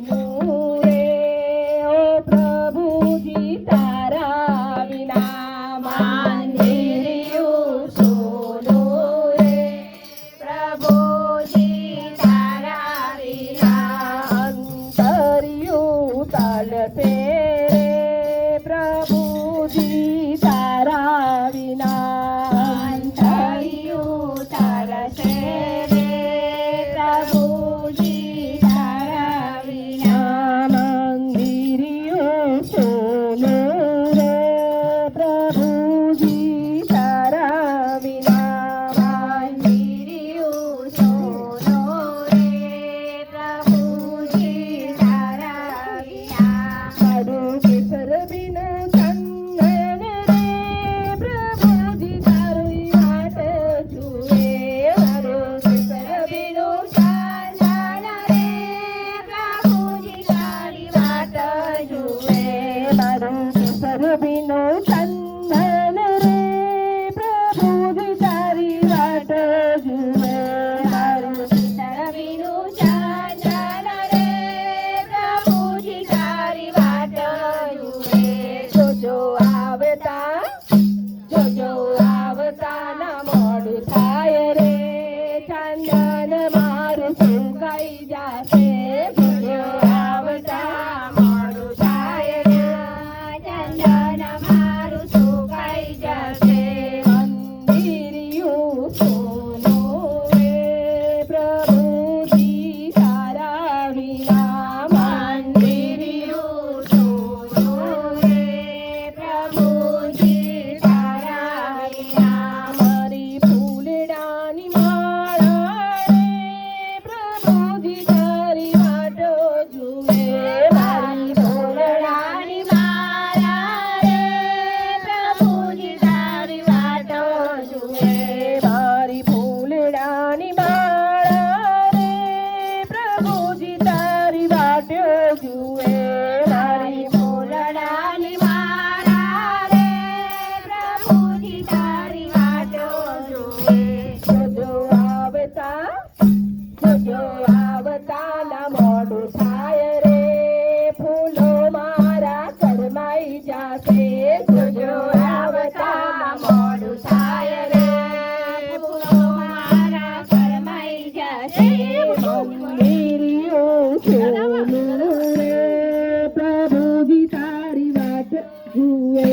સોનું રે ઓ પ્રભુજી તારા વિના મંદિરિયું સોનું રે પ્રભુજી તારા વિના અંતરિયું તલસે રે પ્રભુજી તારા વિના અંતરિયું તલસે રે પ્રભુજી તારા વિના મંદિરિયું સોનું રે પ્રભુજી તારા વિના મંદિરિયું સોનું રે પ્રભુજી તારા વિના મારું કેસર બીનું ચંદન રે પ્રભુજી તારી વાટ જુએ મારું કેસર બીનું ચંદન રે પ્રભુજી તારી વાટ જુએ મારું કેસર બીનું ચંદન રે પ્રભુજી તારી વાટ જુએ મારું કેસર બીનું ચંદન રે પ્રભુજી તારી વાટ જુએ જોજો આવતા ના મોડું થાય રે ચંદન મારું સુકાઈ જાશે જોજો આવતા મોડું થાય રે ચંદન મારું સુકાઈ જશે મંદિરિયું સોનું રે પ્રભુજી તારા વિના મંદિરિયું સોનું રે પ્રભુજી તારા વિના મારી ફૂલડાની માળા રે પ્રભુજી તારી વાટ જુએ મારી ફૂલડાની માળા રે પ્રભુજી તારી વાટ જુએ મારી ફૂલડાની માળા રે પ્રભુજી તારી વાટ જુએ મારી ફૂલડાની માળા રે પ્રભુજી તારી વાટ જુએ જોજો આવતા ના મોડું થાય રે ફૂલો મારા કરમાઈ જાશે જોજો આવતા ના મોડું થાય રે ફૂલો મારા કરમાઈ જાશે મંદિરિયું સોનું રે પ્રભુજી તારી વાટ જુએ